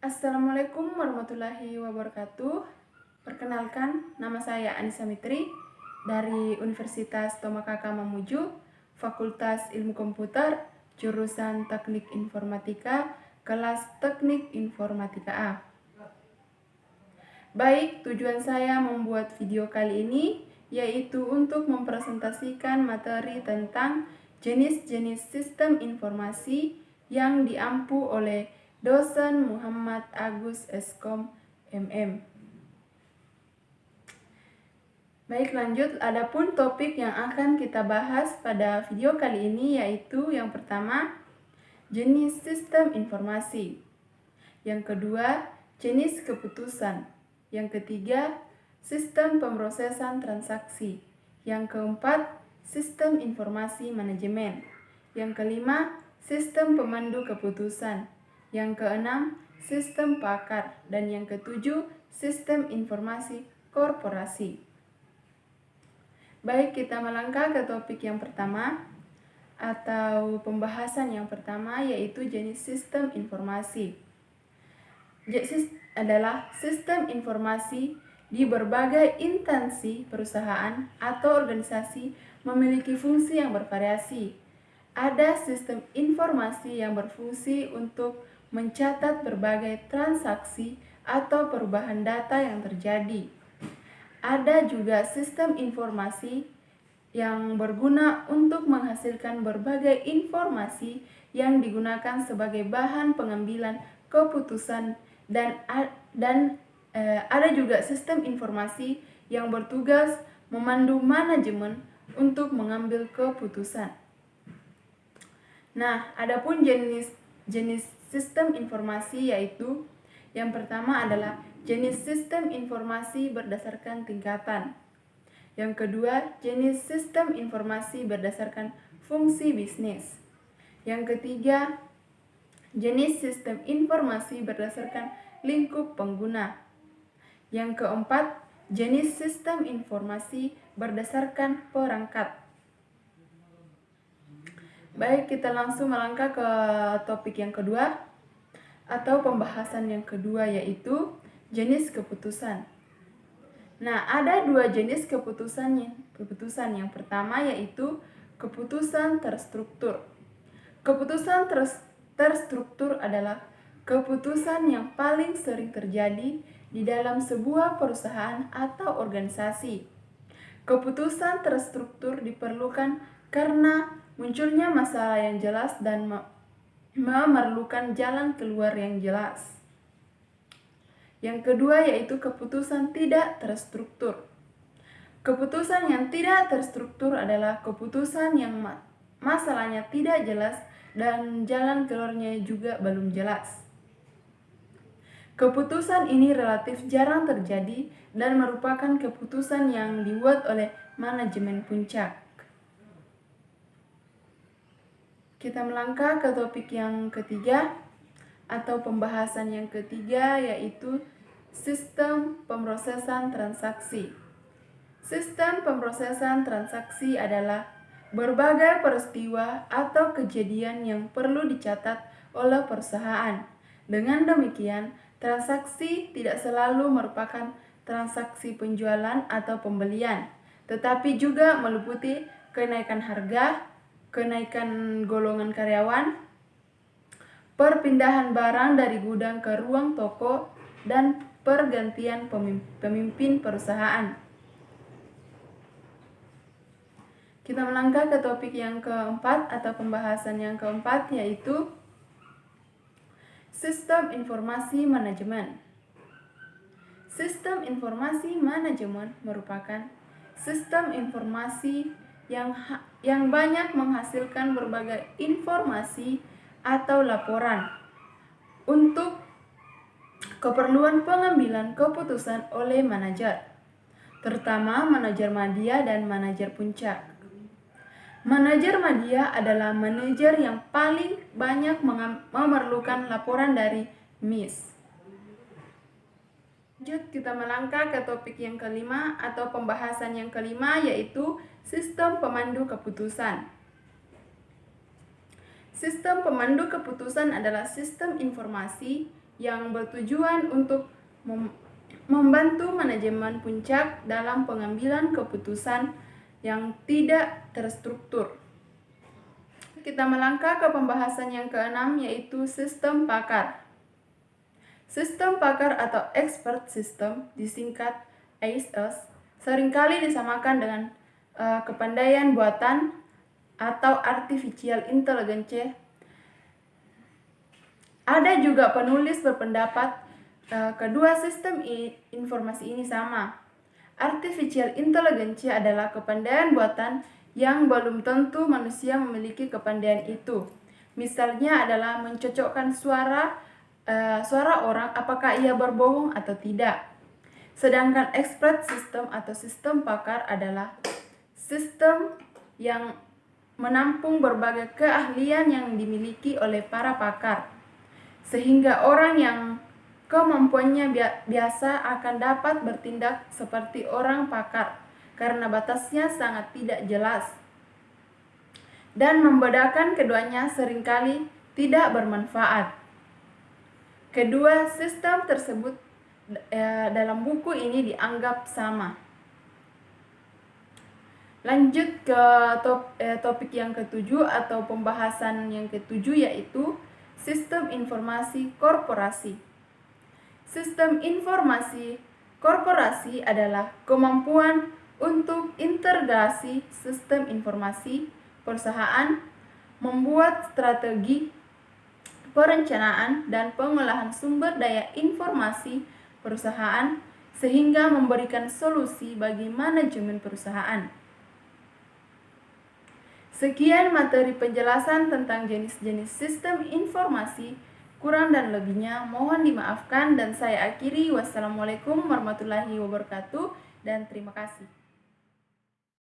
Assalamualaikum warahmatullahi wabarakatuh. Perkenalkan, nama saya Anissa Mitri dari Universitas Tomakaka Mamuju, Fakultas Ilmu Komputer, jurusan Teknik Informatika, kelas Teknik Informatika A. Baik, tujuan saya membuat video kali ini yaitu untuk mempresentasikan materi tentang jenis-jenis sistem informasi yang diampu oleh dosen Muhammad Agus Eskom MM. Baik, lanjut. Adapun topik yang akan kita bahas pada video kali ini yaitu yang pertama, jenis sistem informasi. Yang kedua, jenis keputusan. Yang ketiga, sistem pemrosesan transaksi. Yang keempat, sistem informasi manajemen. Yang kelima, sistem pemandu keputusan. Yang keenam, sistem pakar. Dan yang ketujuh, sistem informasi korporasi. Baik, kita melangkah ke topik yang pertama atau pembahasan yang pertama yaitu jenis sistem informasi. Adalah sistem informasi di berbagai instansi perusahaan atau organisasi memiliki fungsi yang bervariasi. Ada sistem informasi yang berfungsi untuk mencatat berbagai transaksi atau perubahan data yang terjadi. Ada juga sistem informasi yang berguna untuk menghasilkan berbagai informasi yang digunakan sebagai bahan pengambilan keputusan dan ada juga sistem informasi yang bertugas memandu manajemen untuk mengambil keputusan. Nah, adapun jenis sistem informasi yaitu yang pertama adalah jenis sistem informasi berdasarkan tingkatan. Yang kedua, jenis sistem informasi berdasarkan fungsi bisnis. Yang ketiga, jenis sistem informasi berdasarkan lingkup pengguna. Yang keempat, jenis sistem informasi berdasarkan perangkat. Baik, kita langsung melangkah ke topik yang kedua atau pembahasan yang kedua yaitu jenis keputusan. Nah, ada dua jenis keputusan. Yang pertama yaitu keputusan terstruktur. Keputusan terstruktur adalah keputusan yang paling sering terjadi di dalam sebuah perusahaan atau organisasi. Keputusan terstruktur diperlukan karena munculnya masalah yang jelas dan memerlukan jalan keluar yang jelas. Yang kedua yaitu keputusan tidak terstruktur. Keputusan yang tidak terstruktur adalah keputusan yang masalahnya tidak jelas dan jalan keluarnya juga belum jelas. Keputusan ini relatif jarang terjadi dan merupakan keputusan yang dibuat oleh manajemen puncak. Kita melangkah ke topik yang ketiga atau pembahasan yang ketiga yaitu sistem pemrosesan transaksi. Sistem pemrosesan transaksi adalah berbagai peristiwa atau kejadian yang perlu dicatat oleh perusahaan. Dengan demikian, transaksi tidak selalu merupakan transaksi penjualan atau pembelian, tetapi juga meliputi kenaikan harga, kenaikan golongan karyawan, perpindahan barang dari gudang ke ruang toko, dan pergantian pemimpin perusahaan. Kita melangkah ke topik yang keempat atau pembahasan yang keempat yaitu sistem informasi manajemen. Sistem informasi manajemen merupakan sistem informasi yang banyak menghasilkan berbagai informasi atau laporan untuk keperluan pengambilan keputusan oleh manajer, terutama manajer media dan manajer puncak. Manajer media adalah manajer yang paling banyak memerlukan laporan dari MIS. Lanjut, kita melangkah ke topik yang kelima atau pembahasan yang kelima yaitu sistem pemandu keputusan. Sistem pemandu keputusan adalah sistem informasi yang bertujuan untuk membantu manajemen puncak dalam pengambilan keputusan yang tidak terstruktur. Kita melangkah ke pembahasan yang keenam, yaitu sistem pakar. Sistem pakar atau expert system, disingkat ASS, seringkali disamakan dengan kepandaian buatan atau artificial intelligence. Ada juga penulis berpendapat kedua sistem informasi ini sama. Artificial intelligence adalah kepandaian buatan yang belum tentu manusia memiliki kepandaian itu. Misalnya adalah mencocokkan suara orang apakah ia berbohong atau tidak. Sedangkan expert system atau sistem pakar adalah sistem yang menampung berbagai keahlian yang dimiliki oleh para pakar, sehingga orang yang kemampuannya biasa akan dapat bertindak seperti orang pakar karena batasnya sangat tidak jelas. Dan membedakan keduanya seringkali tidak bermanfaat. Kedua sistem tersebut dalam buku ini dianggap sama. Lanjut ke topik yang ketujuh atau pembahasan yang ketujuh, yaitu sistem informasi korporasi. Sistem informasi korporasi adalah kemampuan untuk integrasi sistem informasi perusahaan, membuat strategi perencanaan dan pengolahan sumber daya informasi perusahaan sehingga memberikan solusi bagi manajemen perusahaan. Sekian materi penjelasan tentang jenis-jenis sistem informasi. Kurang dan lebihnya mohon dimaafkan dan saya akhiri. Wassalamualaikum warahmatullahi wabarakatuh dan terima kasih.